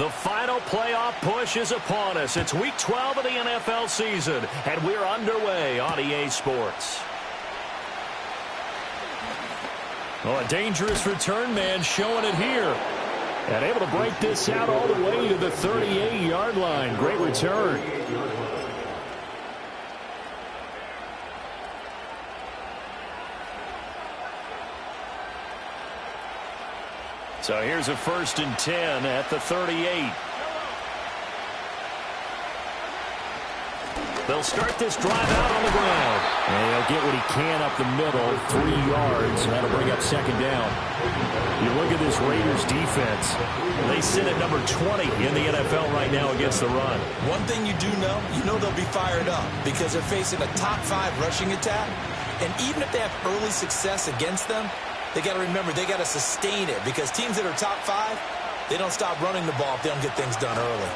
The final playoff push is upon us. It's Week 12 of the NFL season, and we're underway on EA Sports. Oh, a dangerous return man showing it here. And able to break this out all the way to the 38-yard line. Great return. So here's a 1st and 10 at the 38. They'll start this drive out on the ground. And he'll get what he can up the middle, 3 yards. That'll bring up 2nd down. You look at this Raiders defense. They sit at number 20 in the NFL right now against the run. One thing you do know, they'll be fired up because they're facing a top 5 rushing attack. And even if they have early success against them, they got to remember they got to sustain it because teams that are top 5, they don't stop running the ball if they don't get things done early.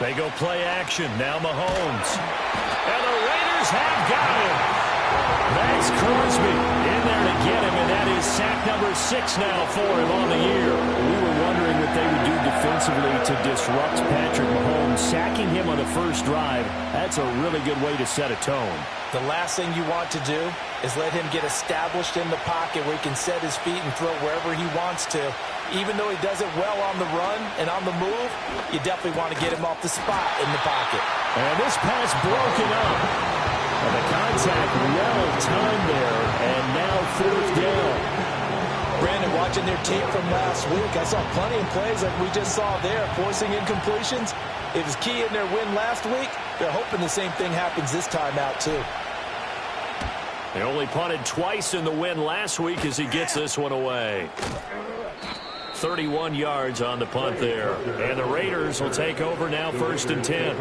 They go play action. Now Mahomes. And the Raiders have got him. Max Crosby in there to get him, and that is sack number 6 now for him on the year. We were wondering what they would do defensively to disrupt Patrick Mahomes. Sacking him on the first drive, that's a really good way to set a tone. The last thing you want to do is let him get established in the pocket where he can set his feet and throw wherever he wants to. Even though he does it well on the run and on the move, you definitely want to get him off the spot in the pocket. And this pass broken up. And the contact well timed there, and now 4th down. Brandon, watching their tape from last week, I saw plenty of plays like we just saw there, forcing incompletions. It was key in their win last week. They're hoping the same thing happens this time out, too. They only punted twice in the win last week as he gets this one away. 31 yards on the punt there. And the Raiders will take over now, 1st and 10.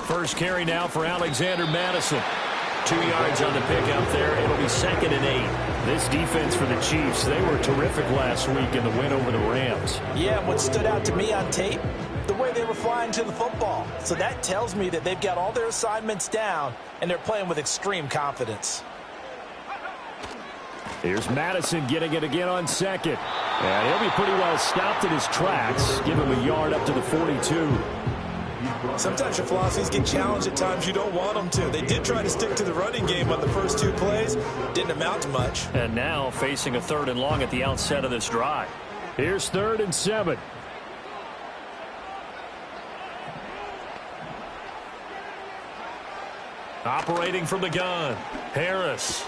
First carry now for Alexander Mattison. 2 yards on the pickup there. It'll be 2nd and 8. This defense for the Chiefs, they were terrific last week in the win over the Rams. Yeah, what stood out to me on tape, the way they were flying to the football. So that tells me that they've got all their assignments down, and they're playing with extreme confidence. Here's Mattison getting it again on 2nd. And he'll be pretty well stopped in his tracks. Give him a yard up to the 42. Sometimes your philosophies get challenged at times you don't want them to. They did try to stick to the running game on the first 2 plays. Didn't amount to much. And now facing a 3rd and long at the outset of this drive. Here's 3rd and 7. Operating from the gun. Harris.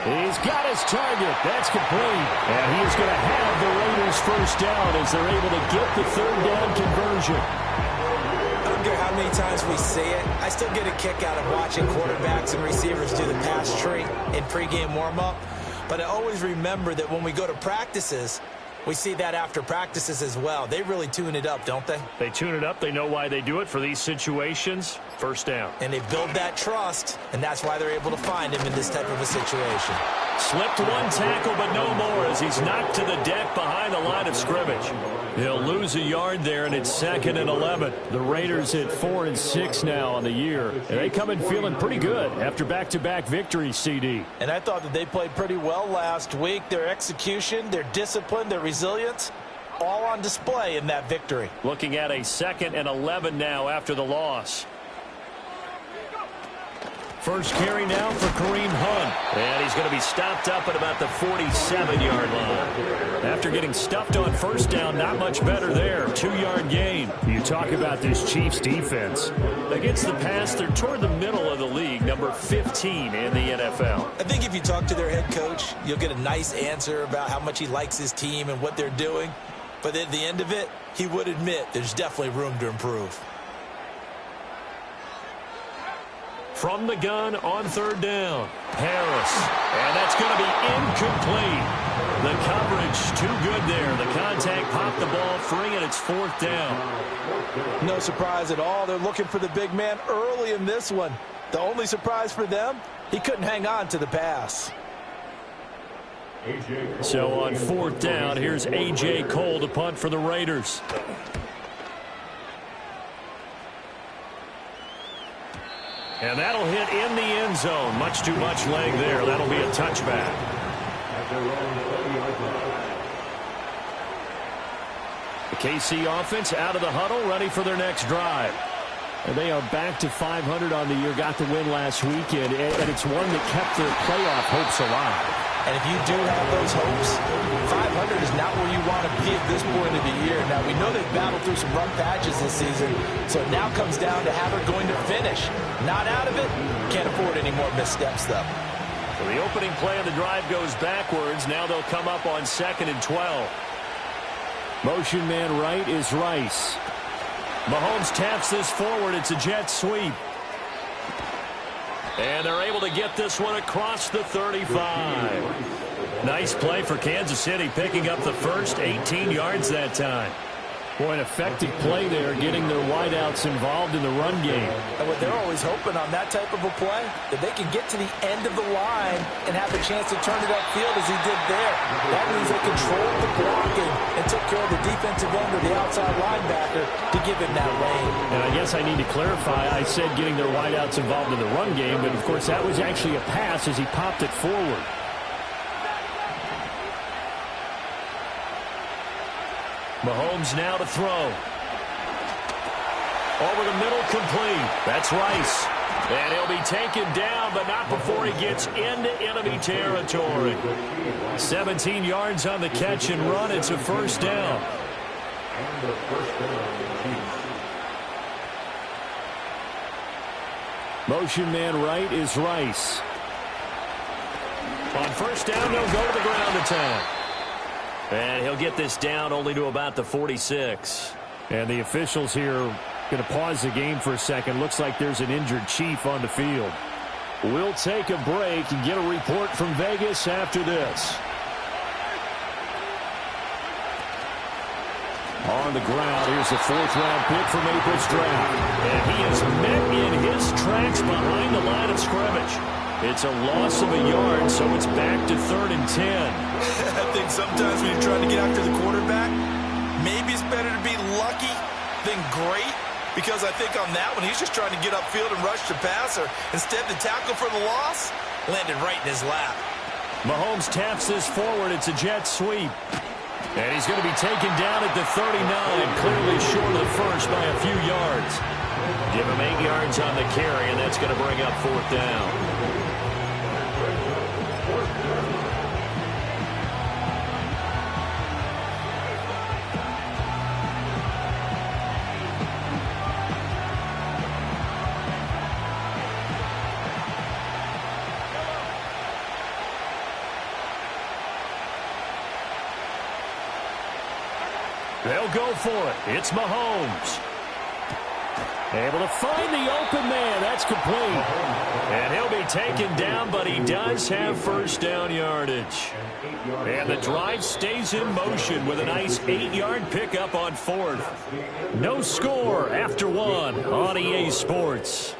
He's got his target. That's complete. And he is going to have the Raiders 1st down as they're able to get the 3rd down conversion. I don't care how many times we say it, I still get a kick out of watching quarterbacks and receivers do the pass tree in pregame warm-up. But I always remember that when we go to practices, we see that after practices as well. They really tune it up, don't they? They tune it up. They know why they do it for these situations. 1st down. And they build that trust, and that's why they're able to find him in this type of a situation. Slipped 1 tackle, but no more as he's knocked to the deck behind the line of scrimmage. He'll lose a yard there, and it's 2nd and 11. The Raiders at 4 and 6 now on the year. And they come in feeling pretty good after back-to-back victories, CD. And I thought that they played pretty well last week. Their execution, their discipline, their resilience, all on display in that victory. Looking at a 2nd and 11 now after the loss. First carry now for Kareem Hunt. And he's going to be stopped up at about the 47-yard line. After getting stuffed on 1st down, not much better there. 2-yard gain. You talk about this Chiefs defense. Against the pass, they're toward the middle of the league, number 15 in the NFL. I think if you talk to their head coach, you'll get a nice answer about how much he likes his team and what they're doing. But at the end of it, he would admit there's definitely room to improve. From the gun on 3rd down. Harris. And that's going to be incomplete. The coverage too good there. The contact popped the ball free, and it's 4th down. No surprise at all. They're looking for the big man early in this one. The only surprise for them, he couldn't hang on to the pass. So on 4th down, here's A.J. Cole to punt for the Raiders. And that'll hit in the end zone. Much too much leg there. That'll be a touchback. The KC offense out of the huddle, ready for their next drive. And they are back to 500 on the year. Got the win last weekend, and it's one that kept their playoff hopes alive. And if you do have those hopes, 500 is not where you want to be at this point of the year. Now, we know they've battled through some rough patches this season, so it now comes down to how they're going to finish. Not out of it. Can't afford any more missteps, though. So the opening play of the drive goes backwards. Now they'll come up on 2nd and 12. Motion man right is Rice. Mahomes taps this forward. It's a jet sweep. And they're able to get this one across the 35. Nice play for Kansas City, picking up the first 18 yards that time. Boy, an effective play there, getting their wideouts involved in the run game. And what they're always hoping on that type of a play, that they can get to the end of the line and have a chance to turn it upfield as he did there. That means they controlled the blocking and took care of the defensive end or the outside linebacker to give him that lane. And I guess I need to clarify, I said getting their wideouts involved in the run game, but of course that was actually a pass as he popped it forward. Mahomes now to throw. Over the middle, complete. That's Rice. And he'll be taken down, but not before he gets into enemy territory. 17 yards on the catch and run. It's a first down. Motion man right is Rice. On first down, they'll go to the ground attack. And he'll get this down only to about the 46. And the officials here going to pause the game for a second. Looks like there's an injured Chief on the field. We'll take a break and get a report from Vegas after this. On the ground, here's the 4th-round pick from April's draft. And he is met in his tracks behind the line of scrimmage. It's a loss of a yard, so it's back to 3rd and 10. I think sometimes when you're trying to get after the quarterback, maybe it's better to be lucky than great, because I think on that one, he's just trying to get upfield and rush the passer. Instead, the tackle for the loss landed right in his lap. Mahomes taps this forward. It's a jet sweep. And he's going to be taken down at the 39, clearly short of the first by a few yards. Give him 8 yards on the carry, and that's going to bring up 4th down. They'll go for it. It's Mahomes. Able to find the open man. That's complete. And he'll be taken down, but he does have first down yardage. And the drive stays in motion with a nice 8-yard pickup on 4th. No score after 1 on EA Sports.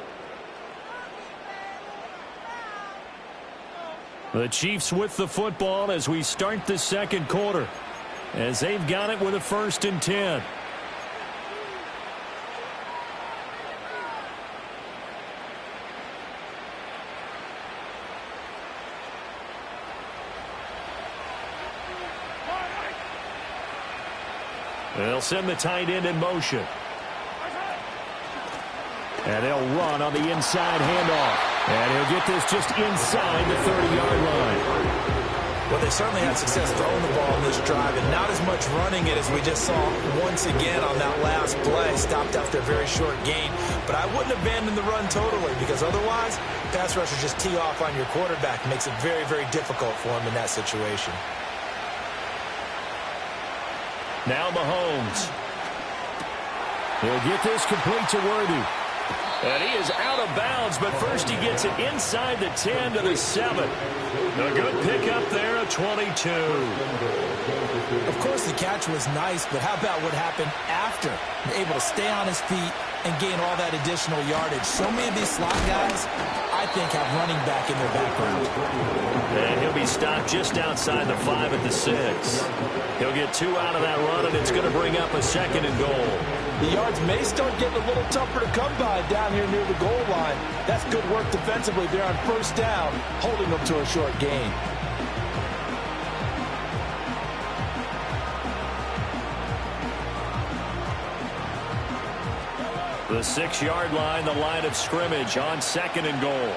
The Chiefs with the football as we start the second quarter, as they've got it with a 1st and 10. They'll send the tight end in motion. And they'll run on the inside handoff. And he'll get this just inside the 30-yard line. Well, they certainly had success throwing the ball in this drive, and not as much running it as we just saw once again on that last play. Stopped after a very short gain. But I wouldn't abandon the run totally, because otherwise, pass rushers just tee off on your quarterback. Makes it very, very difficult for him in that situation. Now Mahomes. He'll get this complete to Worthy. And he is out of bounds, but first he gets it inside the 10 to the 7. A good pickup there at 22. Of course, the catch was nice, but how about what happened after? Able to stay on his feet, and gain all that additional yardage. So many of these slot guys, I think, have running back in their background. And he'll be stopped just outside the 5 at the 6. He'll get 2 out of that run, and it's going to bring up a 2nd and goal. The yards may start getting a little tougher to come by down here near the goal line. That's good work defensively there on first down, holding them to a short gain. The 6-yard line, the line of scrimmage on 2nd and goal.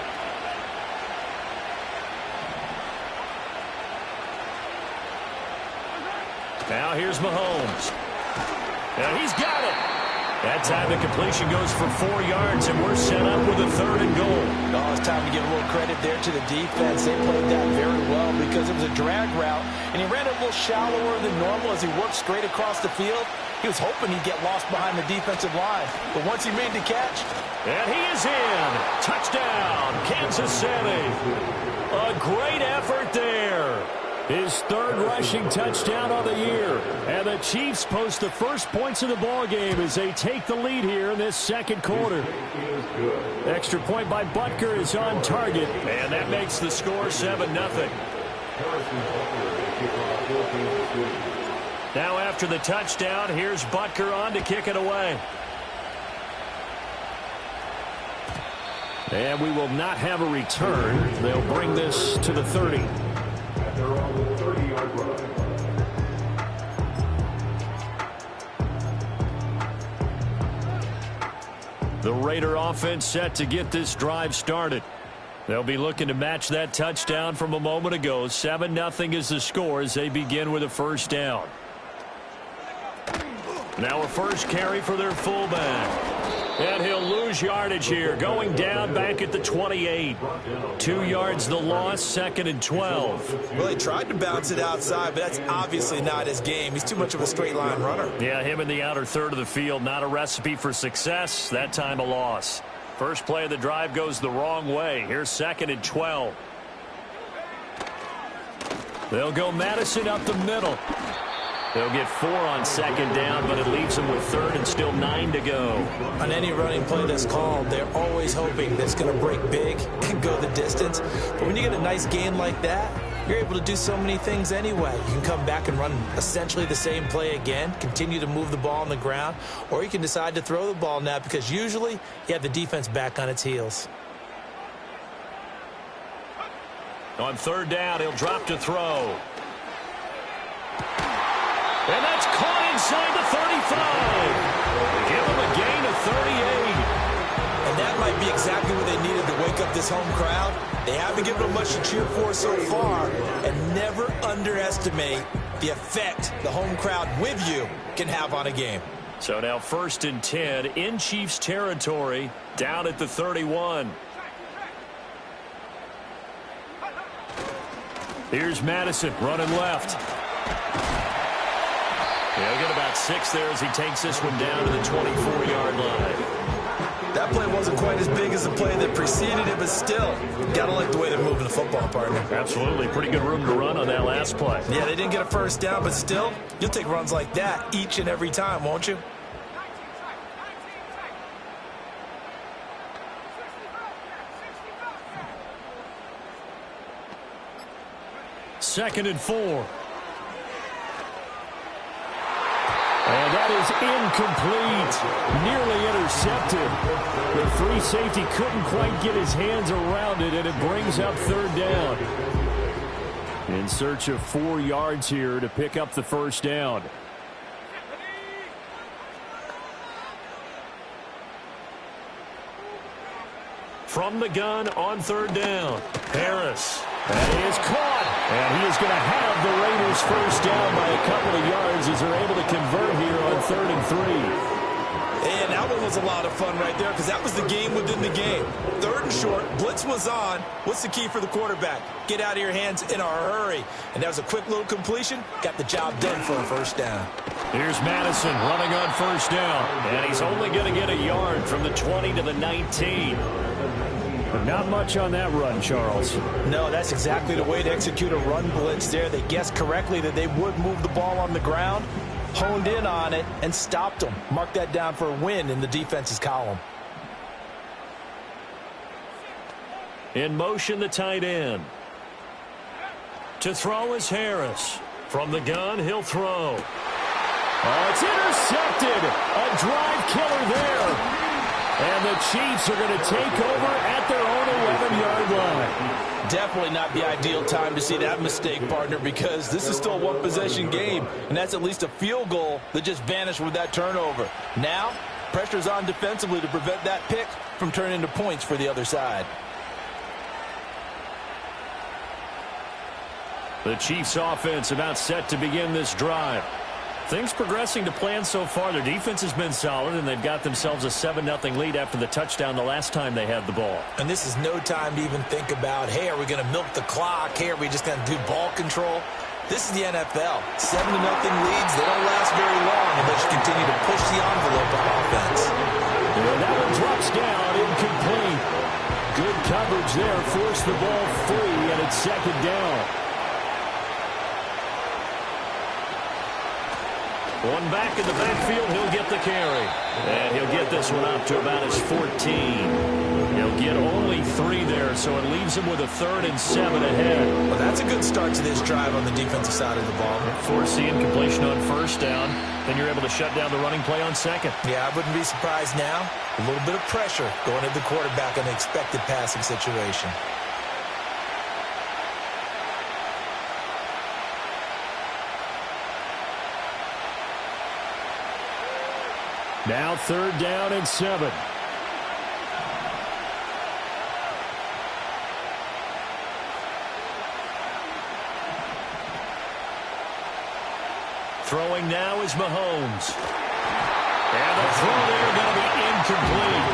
Now here's Mahomes. And he's got it. That time the completion goes for 4 yards, and we're set up with a 3rd and goal. Oh, it's time to give a little credit there to the defense. They played that very well because it was a drag route, and he ran it a little shallower than normal as he worked straight across the field. He was hoping he'd get lost behind the defensive line, but once he made the catch... And he is in. Touchdown, Kansas City. A great effort there. His 3rd rushing touchdown of the year. And the Chiefs post the first points of the ballgame as they take the lead here in this 2nd quarter. Extra point by Butker is on target. And that makes the score 7-0. Now after the touchdown, here's Butker on to kick it away. And we will not have a return. They'll bring this to the 30. They're on the 30-yard line. The Raider offense set to get this drive started. They'll be looking to match that touchdown from a moment ago. 7-0 is the score as they begin with a first down. Now a first carry for their fullback. And he'll lose yardage here, going down back at the 28. 2 yards the loss, 2nd and 12. Well, he tried to bounce it outside, but that's obviously not his game. He's too much of a straight-line runner. Yeah, him in the outer third of the field, not a recipe for success. That time a loss. First play of the drive goes the wrong way. Here's 2nd and 12. They'll go Madison up the middle. They'll get 4 on 2nd down, but it leaves them with 3rd and still 9 to go. On any running play that's called, they're always hoping that it's going to break big and go the distance. But when you get a nice gain like that, you're able to do so many things anyway. You can come back and run essentially the same play again, continue to move the ball on the ground, or you can decide to throw the ball now because usually you have the defense back on its heels. On 3rd down, he'll drop to throw. And that's caught inside the 35. Give him a gain of 38. And that might be exactly what they needed to wake up this home crowd. They haven't given them much to cheer for so far. And never underestimate the effect the home crowd with you can have on a game. So now 1st and 10 in Chiefs territory, down at the 31. Here's Madison running left. He'll get about 6 there as he takes this one down to the 24-yard line. That play wasn't quite as big as the play that preceded it, but still, gotta like the way they're moving the football, partner. Absolutely. Pretty good room to run on that last play. Yeah, they didn't get a first down, but still, you'll take runs like that each and every time, won't you? Second and 4. And that is incomplete. Nearly intercepted. The free safety couldn't quite get his hands around it, and it brings up 3rd down. In search of 4 yards here to pick up the first down. From the gun on 3rd down. Harris. That is caught. And he is going to have the Raiders first down by a couple of yards as they're able to convert here on 3rd and 3. And that one was a lot of fun right there because that was the game within the game. 3rd and short. Blitz was on. What's the key for the quarterback? Get out of your hands in a hurry. And that was a quick little completion. Got the job done for a first down. Here's Madison running on first down. And he's only going to get a yard from the 20 to the 19. Not much on that run, Charles. No, that's exactly the way to execute a run blitz there. They guessed correctly that they would move the ball on the ground. honed in on it, and stopped them. Mark that down for a win in the defense's column. In motion, the tight end. To throw is Harris. From the gun, he'll throw. Oh, it's intercepted. A drive killer there. And the Chiefs are going to take over at their own 11-yard line. Definitely not the ideal time to see that mistake, partner, because this is still a one-possession game, and that's at least a field goal that just vanished with that turnover. Now, pressure's on defensively to prevent that pick from turning into points for the other side. The Chiefs offense about set to begin this drive. Things progressing to plan so far. Their defense has been solid, and they've got themselves a 7-0 lead after the touchdown the last time they had the ball. And this is no time to even think about, hey, are we going to milk the clock? Hey, are we just going to do ball control? This is the NFL. 7-0 leads, they don't last very long unless you continue to push the envelope on offense. And that one drops down, incomplete. Good coverage there, forced the ball free, and it's second down. One back in the backfield, he'll get the carry. And he'll get this one up to about his 14. He'll get only 3 there, so it leaves him with a 3rd and 7 ahead. Well, that's a good start to this drive on the defensive side of the ball. Force the incompletion on first down, then you're able to shut down the running play on second. Yeah, I wouldn't be surprised now. A little bit of pressure going at the quarterback on the expected passing situation. Now 3rd down and 7. Throwing now is Mahomes. And the throw there going to be incomplete.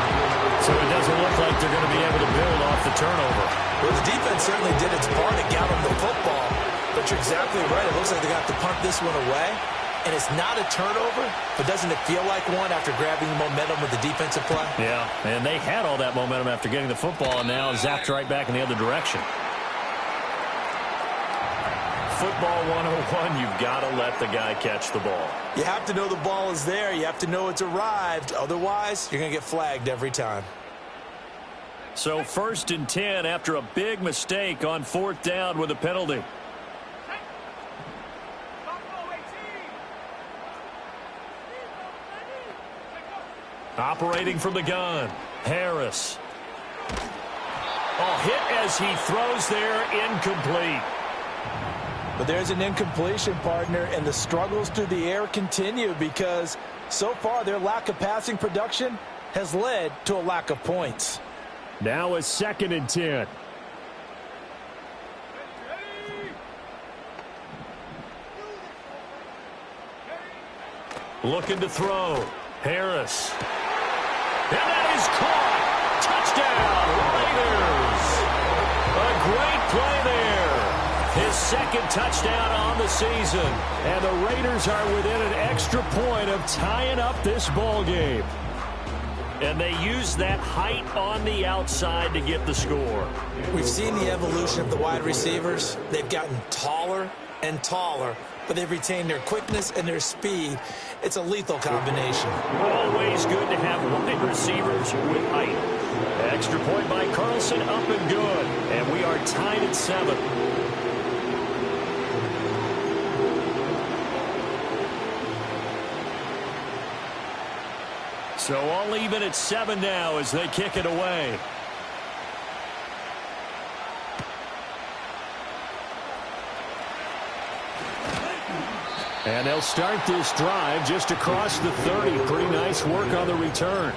So it doesn't look like they're going to be able to build off the turnover. Well, the defense certainly did its part to get them the football. But you're exactly right. It looks like they got to punt this one away. And it's not a turnover, but doesn't it feel like one after grabbing the momentum with the defensive play? Yeah, and they had all that momentum after getting the football, and now zapped right back in the other direction. Football 101, you've got to let the guy catch the ball. You have to know the ball is there. You have to know it's arrived. Otherwise, you're going to get flagged every time. So 1st and 10 after a big mistake on 4th down with a penalty. Operating from the gun, Harris. Oh, hit as he throws there, incomplete. But there's an incompletion, partner, and the struggles through the air continue because so far their lack of passing production has led to a lack of points. Now a 2nd and 10. Looking to throw, Harris. And that is caught. Touchdown, Raiders. A great play there. His 2nd touchdown on the season. And the Raiders are within an extra point of tying up this ball game. And they use that height on the outside to get the score. We've seen the evolution of the wide receivers. They've gotten taller and taller, but they've retained their quickness and their speed. It's a lethal combination. Always good to have wide receivers with height. Extra point by Carlson, up and good. And we are tied at 7. So all even at 7 now as they kick it away. And they'll start this drive just across the 30. Pretty nice work on the return.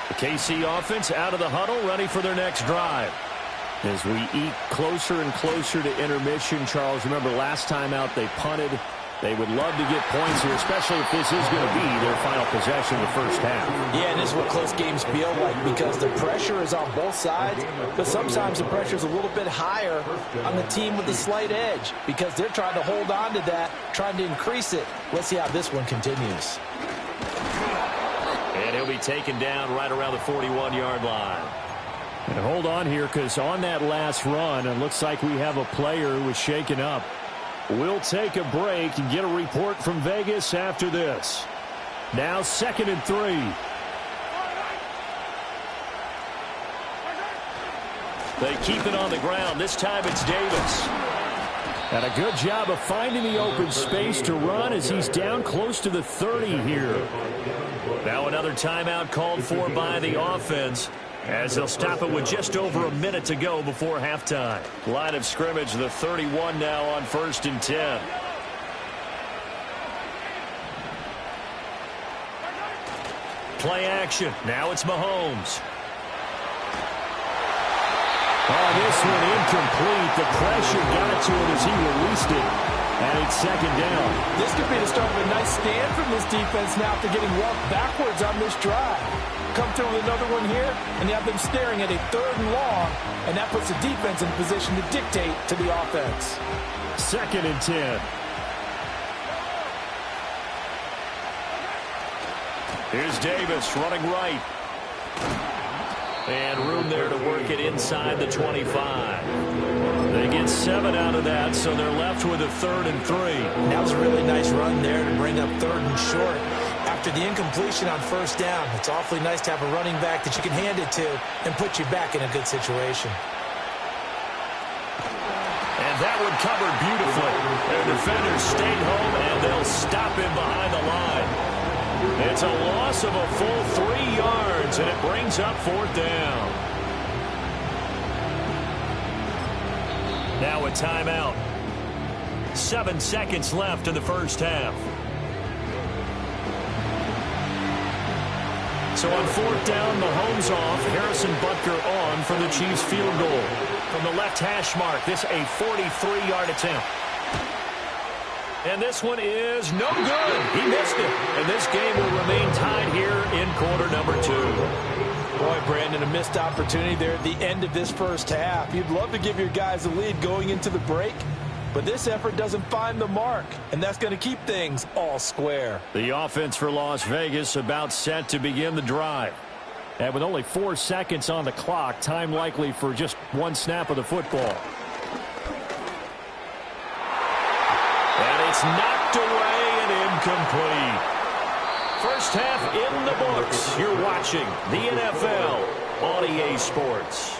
The KC offense out of the huddle, ready for their next drive. As we eat closer and closer to intermission, Charles, remember last time out they punted. They would love to get points here, especially if this is going to be their final possession of the first half. Yeah, and this is what close games feel like because the pressure is on both sides, but sometimes the pressure is a little bit higher on the team with the slight edge because they're trying to hold on to that, trying to increase it. Let's see how this one continues. And he'll be taken down right around the 41-yard line. And hold on here, because on that last run, it looks like we have a player who was shaken up. We'll take a break and get a report from Vegas after this. Now 2nd and 3. They keep it on the ground. This time it's Davis. And a good job of finding the open space to run as he's down close to the 30 here. Now another timeout called for by the offense, as they'll stop it with just over a minute to go before halftime. Line of scrimmage, the 31 now on 1st and 10. Play action. Now it's Mahomes. Oh, this one incomplete. The pressure got to him as he released it. And it's 2nd down. This could be the start of a nice stand from this defense now after getting walked backwards on this drive. Come through with another one here, and you have them staring at a 3rd and long, and that puts the defense in position to dictate to the offense. 2nd and 10. Here's Davis running right. And room there to work it inside the 25. They get 7 out of that, so they're left with a 3rd and 3. That was a really nice run there to bring up 3rd and short. After the incompletion on 1st down, it's awfully nice to have a running back that you can hand it to and put you back in a good situation. And that one covered beautifully. Their defenders stayed home, and they'll stop him behind the line. It's a loss of a full 3 yards, and it brings up 4th down. Now a timeout. 7 seconds left in the first half. So on 4th down, Mahomes off, Harrison Butker on for the Chiefs field goal. From the left hash mark, this a 43-yard attempt. And this one is no good. He missed it. And this game will remain tied here in quarter number 2. Boy, Brandon, a missed opportunity there at the end of this first half. You'd love to give your guys a lead going into the break, but this effort doesn't find the mark, and that's going to keep things all square. The offense for Las Vegas about set to begin the drive. And with only 4 seconds on the clock, time likely for just 1 snap of the football. And it's knocked away and incomplete. First half in the books. You're watching the NFL on EA Sports.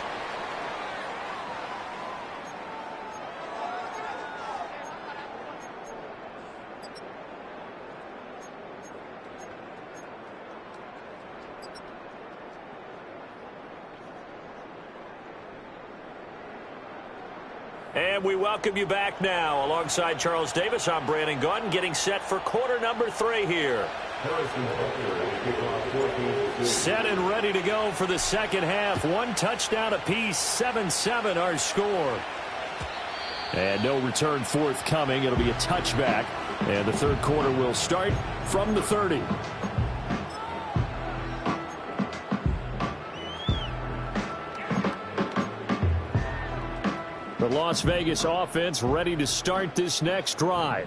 And we welcome you back now. Alongside Charles Davis, I'm Brandon Gaudin, getting set for quarter number 3 here. Set and ready to go for the second half. 1 touchdown apiece, 7-7 our score. And no return forthcoming. It'll be a touchback. And the third quarter will start from the 30. The Las Vegas offense ready to start this next drive.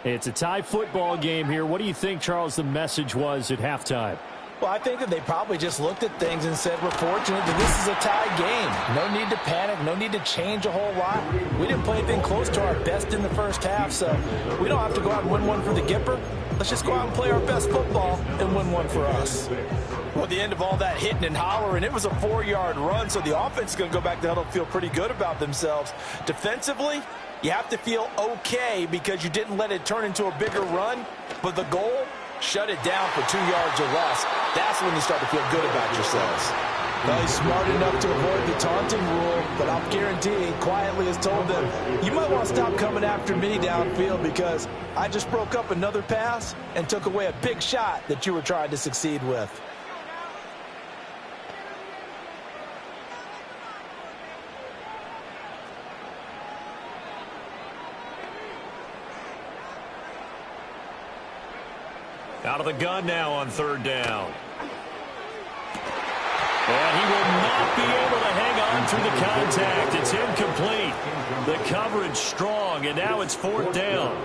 It's a tie football game here. What do you think, Charles, the message was at halftime? Well, I think that they probably just looked at things and said, we're fortunate that this is a tie game. No need to panic. No need to change a whole lot. We didn't play anything close to our best in the first half, so we don't have to go out and win one for the Gipper. Let's just go out and play our best football and win one for us. Well, at the end of all that hitting and hollering, it was a 4-yard run, so the offense is going to go back to huddle, feel pretty good about themselves. Defensively, you have to feel okay because you didn't let it turn into a bigger run, but the goal, shut it down for 2 yards or less. That's when you start to feel good about yourselves. Well, he's smart enough to avoid the taunting rule, but I'll guarantee quietly has told them, you might want to stop coming after me downfield because I just broke up another pass and took away a big shot that you were trying to succeed with. Out of the gun now on 3rd down. And he will not be able to hang on through the contact. It's incomplete. The coverage strong, and now it's 4th down.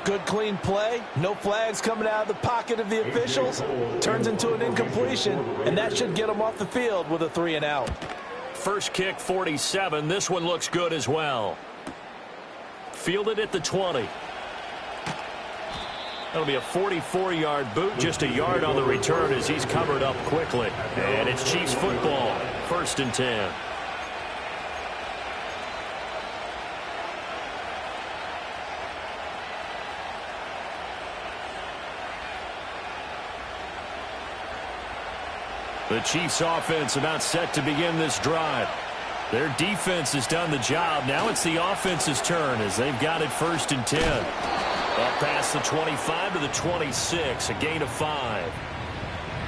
Good, clean play. No flags coming out of the pocket of the officials. Turns into an incompletion, and that should get them off the field with a 3-and-out. First kick, 47. This one looks good as well. Fielded at the 20. That'll be a 44-yard boot, just a yard on the return as he's covered up quickly. And it's Chiefs football, 1st and 10. The Chiefs offense about set to begin this drive. Their defense has done the job. Now it's the offense's turn as they've got it 1st and 10. Up past the 25 to the 26, a gain of 5.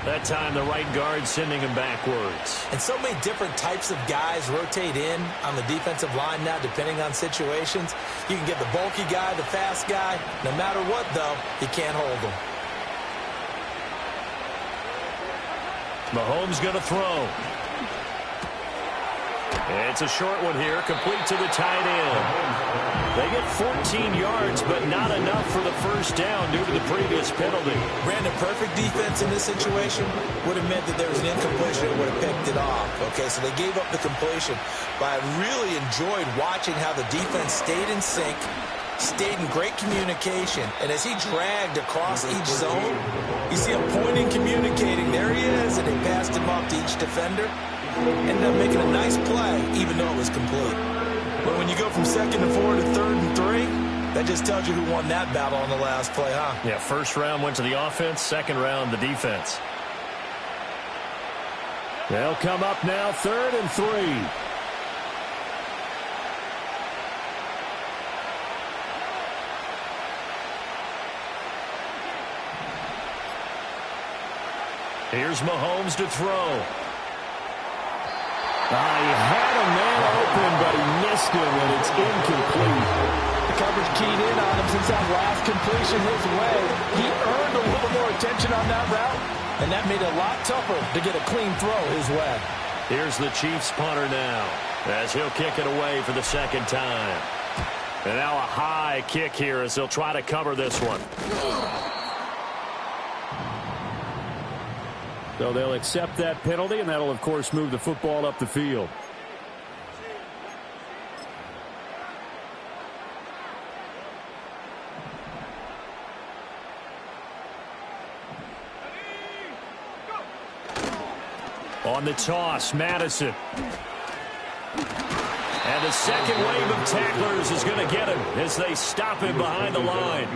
That time the right guard sending him backwards. And so many different types of guys rotate in on the defensive line now depending on situations. You can get the bulky guy, the fast guy. No matter what, though, you can't hold them. Mahomes going to throw. It's a short one here, complete to the tight end. They get 14 yards, but not enough for the first down due to the previous penalty. Brandon, perfect defense in this situation would have meant that there was an incompletion and would have picked it off. Okay, so they gave up the completion. But I really enjoyed watching how the defense stayed in sync, stayed in great communication, and as he dragged across each zone, you see him pointing, communicating. There he is, and they passed him off to each defender. Ended up making a nice play, even though it was complete. But when you go from 2nd and 4 to 3rd and 3, that just tells you who won that battle on the last play, huh? Yeah, first round went to the offense, second round the defense. They'll come up now, 3rd and 3. Here's Mahomes to throw. He had a man open, but he missed him, and it's incomplete. The coverage keyed in on him since that last completion his way. He earned a little more attention on that route, and that made it a lot tougher to get a clean throw his way. Here's the Chiefs punter now, as he'll kick it away for the second time. And now a high kick here as they'll try to cover this one. So they'll accept that penalty, and that'll, of course, move the football up the field. On the toss, Madison. And the second wave of tacklers is going to get him as they stop him behind the line.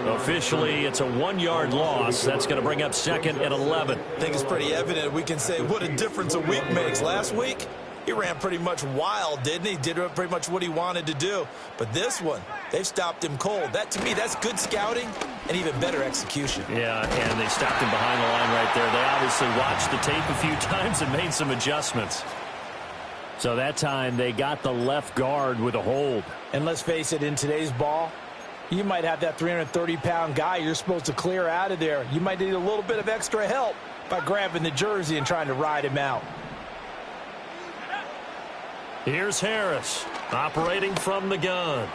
Officially, it's a 1-yard loss. That's going to bring up 2nd and 11. I think it's pretty evident we can say what a difference a week makes. Last week, he ran pretty much wild, didn't he? Did pretty much what he wanted to do. But this one, they've stopped him cold. That, to me, that's good scouting and even better execution. Yeah, and they stopped him behind the line right there. They obviously watched the tape a few times and made some adjustments. So that time they got the left guard with a hold. And let's face it, in today's ball, you might have that 330-pound guy you're supposed to clear out of there. You might need a little bit of extra help by grabbing the jersey and trying to ride him out. Here's Harris operating from the gun.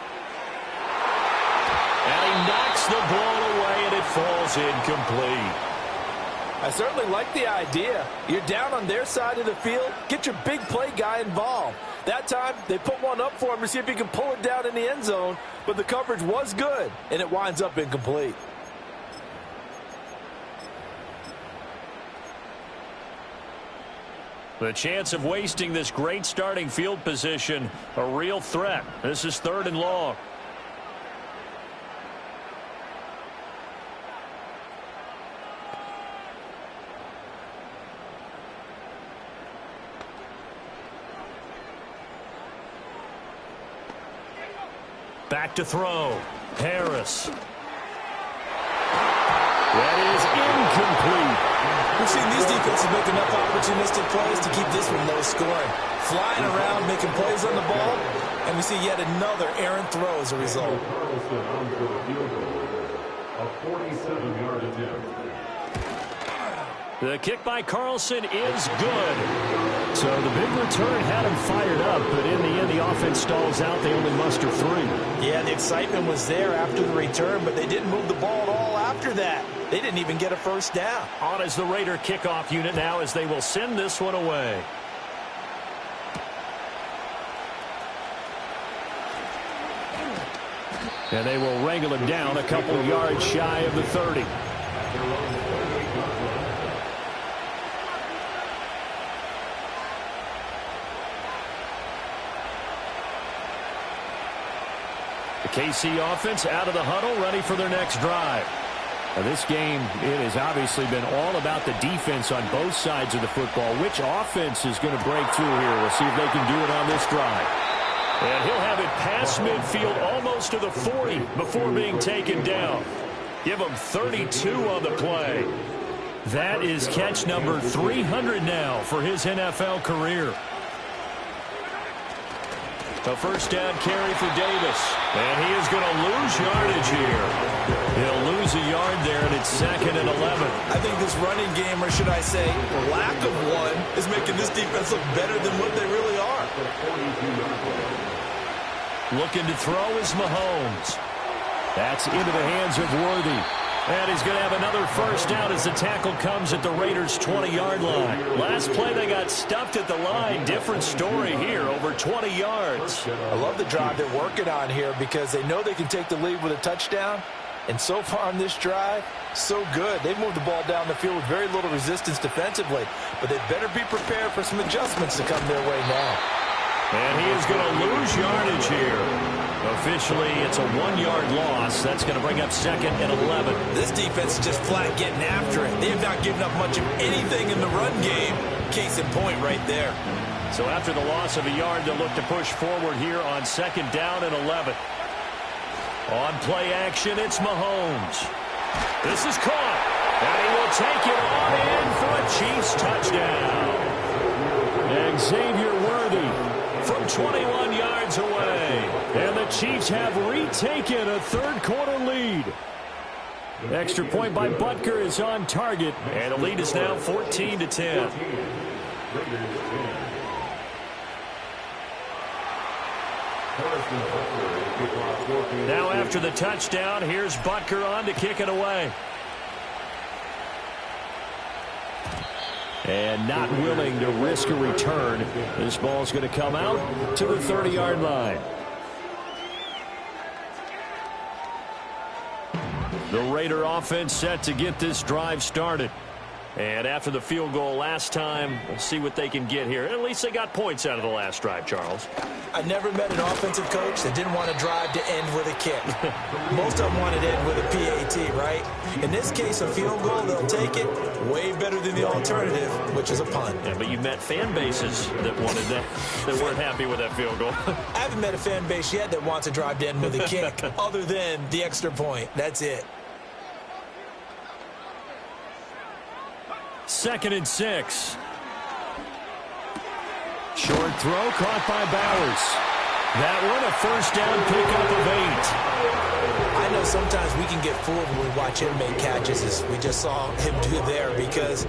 And he knocks the ball away and it falls incomplete. I certainly like the idea. You're down on their side of the field. Get your big play guy involved. That time, they put one up for him to see if he can pull it down in the end zone. But the coverage was good, and it winds up incomplete. The chance of wasting this great starting field position, a real threat. This is 3rd and long. Back to throw. Harris. That is incomplete. We've seen these defenses make enough opportunistic plays to keep this one low scoring. Flying around, making plays on the ball, and we see yet another errant throw as a result. A 47-yard attempt. The kick by Carlson is good. So the big return had him fired up, but in the end, the offense stalls out. They only muster 3. Yeah, the excitement was there after the return, but they didn't move the ball at all after that. They didn't even get a first down. On as the Raider kickoff unit now as they will send this one away. And they will wrangle him down a couple yards shy of the 30. The KC offense out of the huddle, ready for their next drive. Now this game, it has obviously been all about the defense on both sides of the football. Which offense is going to break through here? We'll see if they can do it on this drive. And he'll have it past midfield almost to the 40 before being taken down. Give him 32 on the play. That is catch number 300 now for his NFL career. A first down carry for Davis. And he is going to lose yardage here. He'll lose a yard there, and it's 2nd and 11. I think this running game, or should I say lack of one, is making this defense look better than what they really are. Looking to throw is Mahomes. That's into the hands of Worthy. And he's going to have another first down as the tackle comes at the Raiders' 20-yard line. Last play, they got stuffed at the line. Different story here, over 20 yards. I love the drive they're working on here because they know they can take the lead with a touchdown. And so far on this drive, so good. They've moved the ball down the field with very little resistance defensively. But they better be prepared for some adjustments to come their way now. And he is going to lose yardage here. Officially, it's a 1-yard loss. That's going to bring up 2nd and 11. This defense is just flat getting after it. They have not given up much of anything in the run game. Case in point right there. So after the loss of a yard, they'll look to push forward here on 2nd down and 11. On play action, it's Mahomes. This is caught. And he will take it on in for a Chiefs touchdown. And Xavier Worthy from 21 yards away. And the Chiefs have retaken a third-quarter lead. Extra point by Butker is on target. And the lead is now 14-10. Now after the touchdown, here's Butker on to kick it away. And not willing to risk a return. This ball's going to come out to the 30-yard line. The Raider offense set to get this drive started. And after the field goal last time, we'll see what they can get here. At least they got points out of the last drive, Charles. I never met an offensive coach that didn't want a drive to end with a kick. Most of them wanted to end with a PAT, right? In this case, a field goal, they'll take it. Way better than the alternative, which is a punt. Yeah, but you met fan bases that wanted that, that weren't happy with that field goal. I haven't met a fan base yet that wants a drive to end with a kick, other than the extra point. That's it. 2nd and 6. Short throw caught by Bowers. That one a first down pickup of 8. I know sometimes we can get fooled when we watch him make catches, as we just saw him do there, because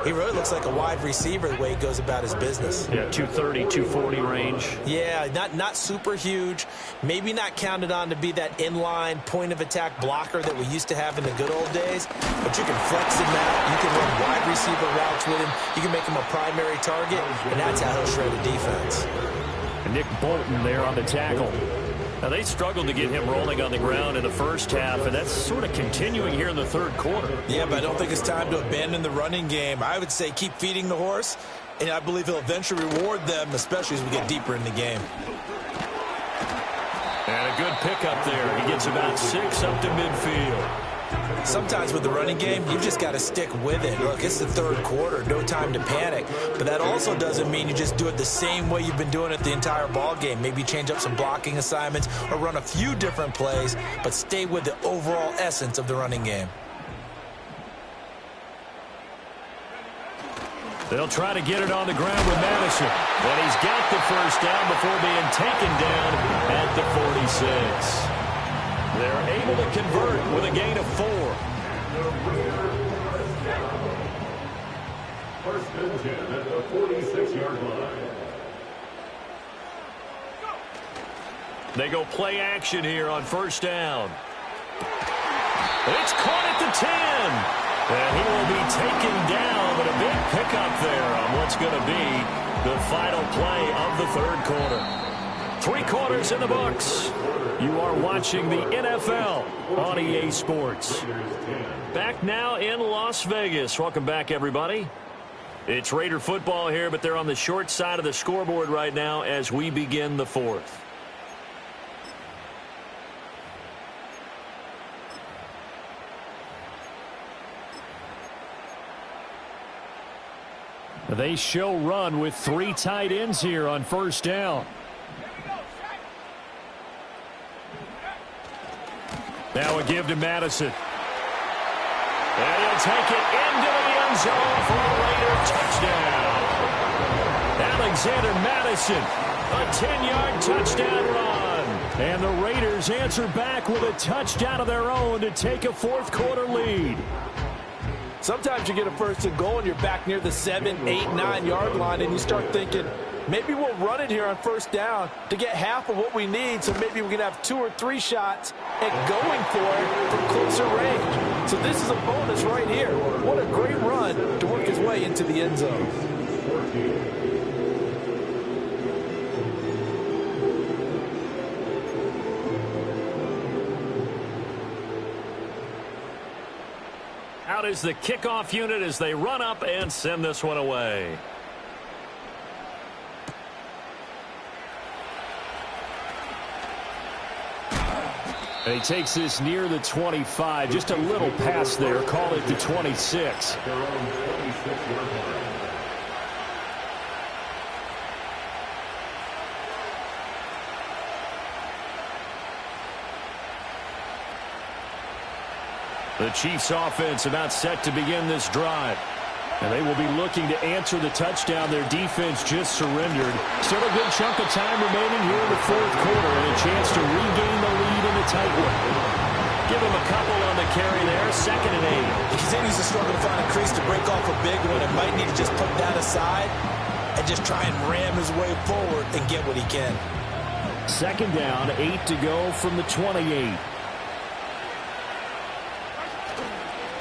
he really looks like a wide receiver the way he goes about his business. Yeah, 230, 240 range. Yeah, not super huge. Maybe not counted on to be that inline point-of-attack blocker that we used to have in the good old days, but you can flex him out. You can run wide receiver routes with him. You can make him a primary target, and that's how he'll shred a defense. And Nick Bolton there on the tackle. Now, they struggled to get him rolling on the ground in the first half, and that's sort of continuing here in the third quarter. Yeah, but I don't think it's time to abandon the running game. I would say keep feeding the horse, and I believe he'll eventually reward them, especially as we get deeper in the game. And a good pickup there. He gets about 6 up to midfield. Sometimes with the running game, you've just got to stick with it. Look, it's the third quarter, no time to panic. But that also doesn't mean you just do it the same way you've been doing it the entire ball game. Maybe change up some blocking assignments or run a few different plays, but stay with the overall essence of the running game. They'll try to get it on the ground with Madison. And he's got the first down before being taken down at the 46. They're able to convert with a gain of 4. First and 10 at the 46-yard line. They go play action here on first down. It's caught at the 10. And he will be taken down, but a big pickup there on what's going to be the final play of the third quarter. 3 quarters in the books. You are watching the NFL on EA Sports. Back now in Las Vegas. Welcome back, everybody. It's Raider football here, but they're on the short side of the scoreboard right now as we begin the fourth. They show run with 3 tight ends here on first down. Now a give to Madison. And he'll take it into the end zone for a Raider touchdown. Alexander Madison, a 10-yard touchdown run. And the Raiders answer back with a touchdown of their own to take a fourth quarter lead. Sometimes you get a first and goal and you're back near the 7, 8, 9-yard line and you start thinking, maybe we'll run it here on first down to get half of what we need, so maybe we can have 2 or 3 shots at going for it from closer range. So this is a bonus right here. What a great run to work his way into the end zone. Out is the kickoff unit as they run up and send this one away. And he takes this near the 25. Just a little pass there. Call it the 26. Their own 26-yard line. The Chiefs offense about set to begin this drive. And they will be looking to answer the touchdown their defense just surrendered. Still a good chunk of time remaining here in the fourth quarter and a chance to regain the lead in a tight one. Give him a couple on the carry there. 2nd and 8. He continues to struggle to find a crease to break off a big one and might need to just put that aside and just try and ram his way forward and get what he can. 2nd down, 8 to go from the 28.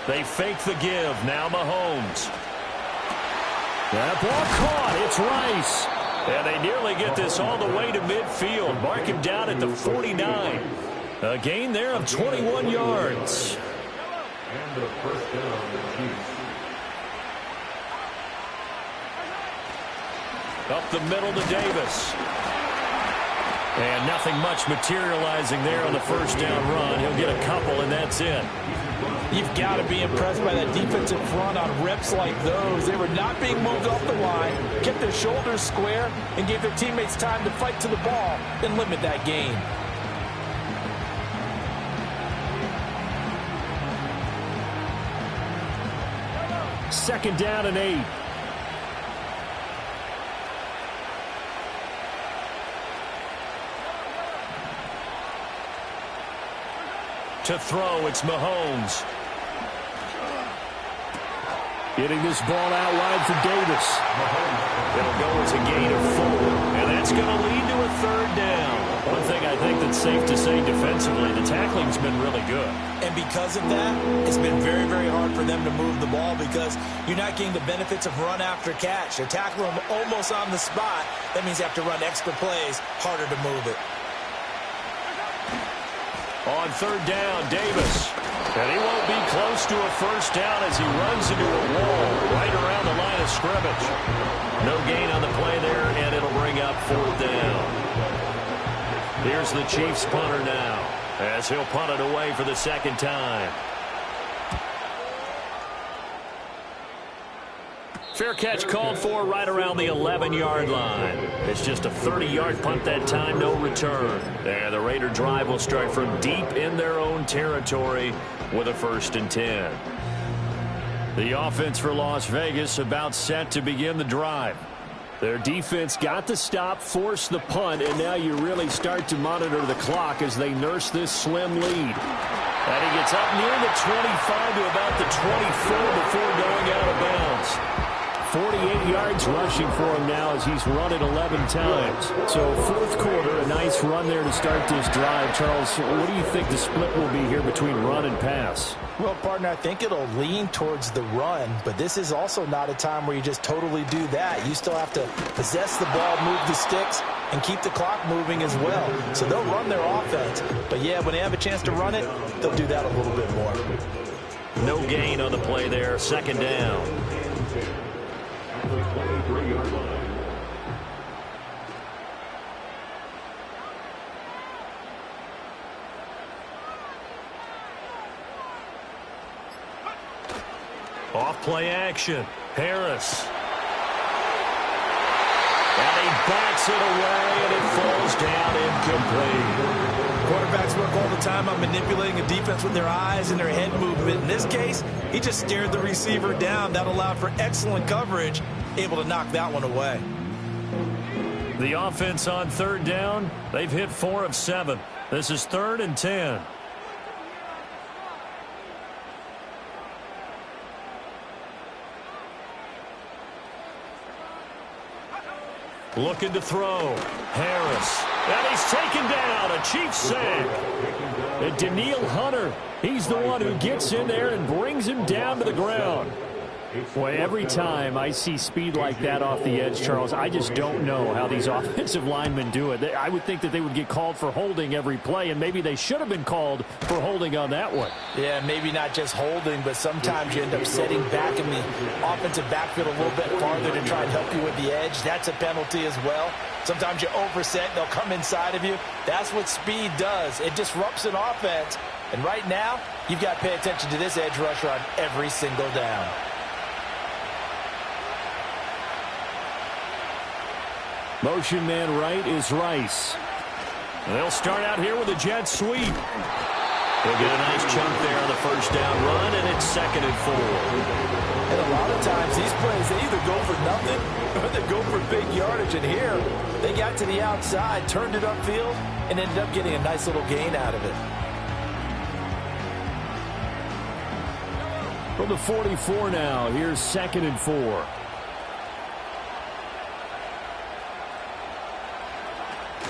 They fake the give. Now Mahomes. That ball caught. It's Rice. And they nearly get this all the way to midfield. Mark him down at the 49. A gain there of 21 yards. And the first down, the Chiefs. Up the middle to Davis. And nothing much materializing there on the first down run. He'll get a couple, and that's it. You've got to be impressed by that defensive front on reps like those. They were not being moved off the line, kept their shoulders square, and gave their teammates time to fight to the ball and limit that gain. Second down and 8. To throw, it's Mahomes. Getting this ball out wide for Davis. It'll go as a gain of 4. And that's going to lead to a third down. One thing I think that's safe to say defensively, the tackling's been really good. And because of that, it's been very, very hard for them to move the ball because you're not getting the benefits of run after catch. They're tackling them almost on the spot. That means you have to run extra plays, harder to move it. On third down, Davis. And he won't be close to a first down as he runs into a wall right around the line of scrimmage. No gain on the play there, and it'll bring up fourth down. Here's the Chiefs punter now as he'll punt it away for the second time. Fair catch called for right around the 11-yard line. It's just a 30-yard punt that time, no return. And the Raider drive will start from deep in their own territory with a 1st and 10. The offense for Las Vegas about set to begin the drive. Their defense got the stop, forced the punt, and now you really start to monitor the clock as they nurse this slim lead. And he gets up near the 25 to about the 24 before going out of bounds. 48 yards rushing for him now as he's run it 11 times. So fourth quarter, a nice run there to start this drive. Charles, what do you think the split will be here between run and pass? Well, partner, I think it'll lean towards the run, but this is also not a time where you just totally do that. You still have to possess the ball, move the sticks, and keep the clock moving as well. So they'll run their offense, but yeah, when they have a chance to run it, they'll do that a little bit more. No gain on the play there, second down. At the 23-yard line. Off play action. Harris. And he backs it away, and it falls down incomplete. Quarterbacks work all the time on manipulating a defense with their eyes and their head movement. In this case, he just stared the receiver down. That allowed for excellent coverage, able to knock that one away. The offense on third down, they've hit 4 of 7. This is 3rd and 10. Looking to throw. Harris. And he's taken down. A Chiefs sack. And Danielle Hunter, he's the one who gets in there and brings him down to the ground. Boy, every time I see speed like that off the edge, Charles, I just don't know how these offensive linemen do it. I would think that they would get called for holding every play, and maybe they should have been called for holding on that one. Yeah, maybe not just holding, but sometimes you end up setting back in the offensive backfield a little bit farther to try and help you with the edge. That's a penalty as well. Sometimes you overset, they'll come inside of you. That's what speed does. It disrupts an offense. And right now, you've got to pay attention to this edge rusher on every single down. Motion man right is Rice. They'll start out here with a jet sweep. They'll get a nice chunk there on the first down run, and it's 2nd and 4. And a lot of times, these plays, they either go for nothing or they go for big yardage. And here, they got to the outside, turned it upfield, and ended up getting a nice little gain out of it. From the 44 now, here's 2nd and 4.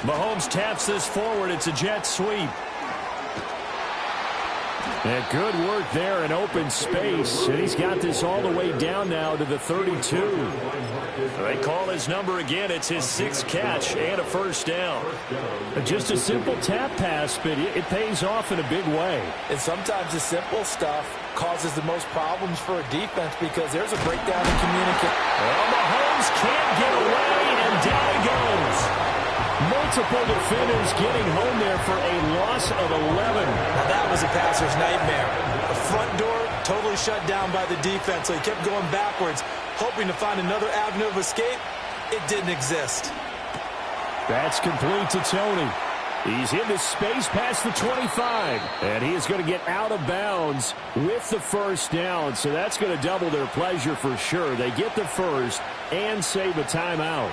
Mahomes taps this forward. It's a jet sweep. And good work there in open space. And he's got this all the way down now to the 32. They call his number again. It's his 6th catch and a first down. Just a simple tap pass, but it pays off in a big way. And sometimes the simple stuff causes the most problems for a defense because there's a breakdown in communication. Well, Mahomes can't get away, and down he goes. Multiple defenders getting home there for a loss of 11. Now that was a passer's nightmare. The front door totally shut down by the defense, so he kept going backwards, hoping to find another avenue of escape. It didn't exist. That's complete to Tony. He's into space past the 25, and he is going to get out of bounds with the first down, so that's going to double their pleasure for sure. They get the first and save a timeout.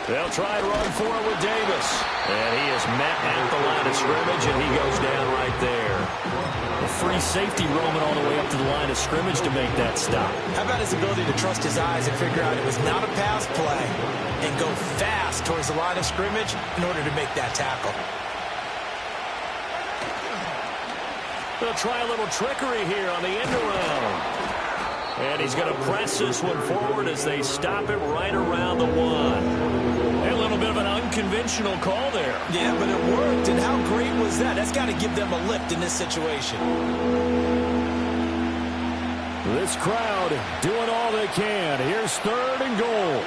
They'll try and run for it with Davis. And he is met at the line of scrimmage, and he goes down right there. A free safety roaming all the way up to the line of scrimmage to make that stop. How about his ability to trust his eyes and figure out it was not a pass play and go fast towards the line of scrimmage in order to make that tackle? They'll try a little trickery here on the end around. And he's going to press this one forward as they stop it right around the 1. A little bit of an unconventional call there. Yeah, but it worked, and how great was that? That's got to give them a lift in this situation. This crowd doing all they can. Here's 3rd and goal.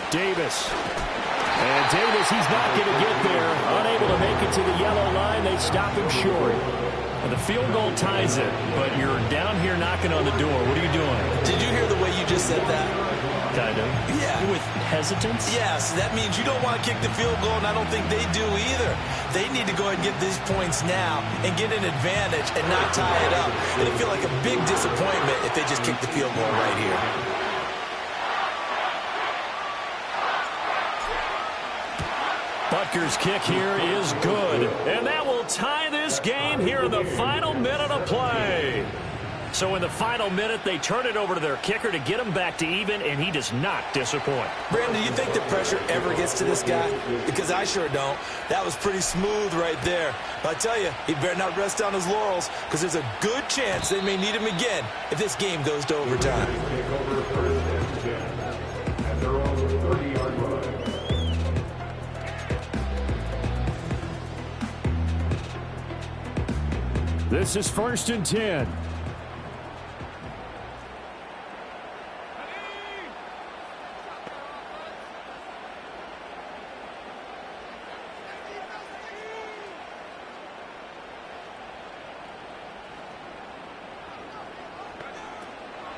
Davis. And Davis, he's not going to get there. Unable to make it to the yellow line. They stop him short. And the field goal ties it, but you're down here knocking on the door. What are you doing? Did you hear the way you just said that? Kind of. Yeah. With hesitance? Yes, that means you don't want to kick the field goal, and I don't think they do either. They need to go ahead and get these points now and get an advantage and not tie it up. It'll feel like a big disappointment if they just kick the field goal right here. Kicker kick here is good. And that will tie this game here in the final minute of play. So in the final minute, they turn it over to their kicker to get him back to even, and he does not disappoint. Brandon, do you think the pressure ever gets to this guy? Because I sure don't. That was pretty smooth right there. But I tell you, he better not rest on his laurels, because there's a good chance they may need him again if this game goes to overtime. Take over first and 10. At their own 30-yard line. This is 1st and 10.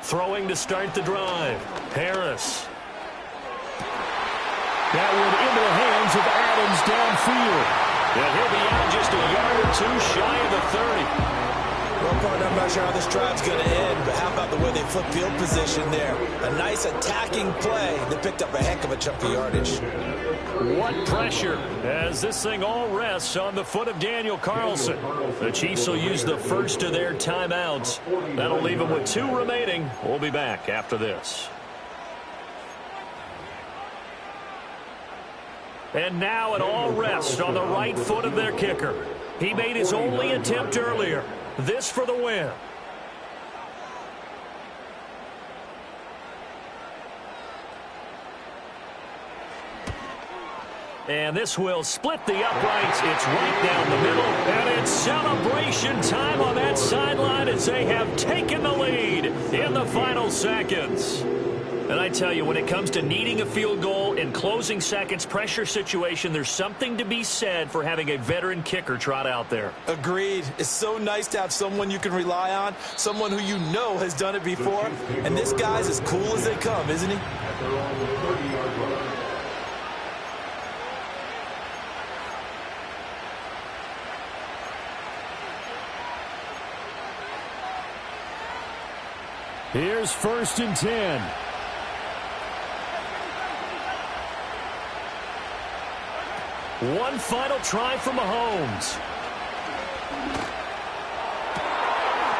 Throwing to start the drive. Harris. That one into the hands of Adams downfield. And he'll be out just a yard or two shy of the 30. Well, partner, I'm not sure how this drive's going to end, but how about the way they flip field position there? A nice attacking play that picked up a heck of a chunk of yardage. What pressure as this thing all rests on the foot of Daniel Carlson. The Chiefs will use the first of their timeouts. That'll leave them with 2 remaining. We'll be back after this. And now it all rests on the right foot of their kicker. He made his only attempt earlier. This for the win. And this will split the uprights. It's right down the middle. And it's celebration time on that sideline as they have taken the lead in the final seconds. And I tell you, when it comes to needing a field goal in closing seconds, pressure situation, there's something to be said for having a veteran kicker trot out there. Agreed. It's so nice to have someone you can rely on, someone who you know has done it before. And this guy's as cool as they come, isn't he? At their own 30-yard line. Here's 1st and 10. One final try for Mahomes.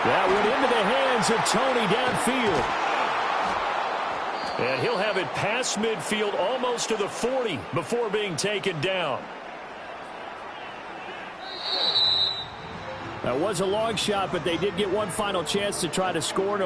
That went into the hands of Tony downfield. And he'll have it past midfield almost to the 40 before being taken down. That was a long shot, but they did get one final chance to try to score.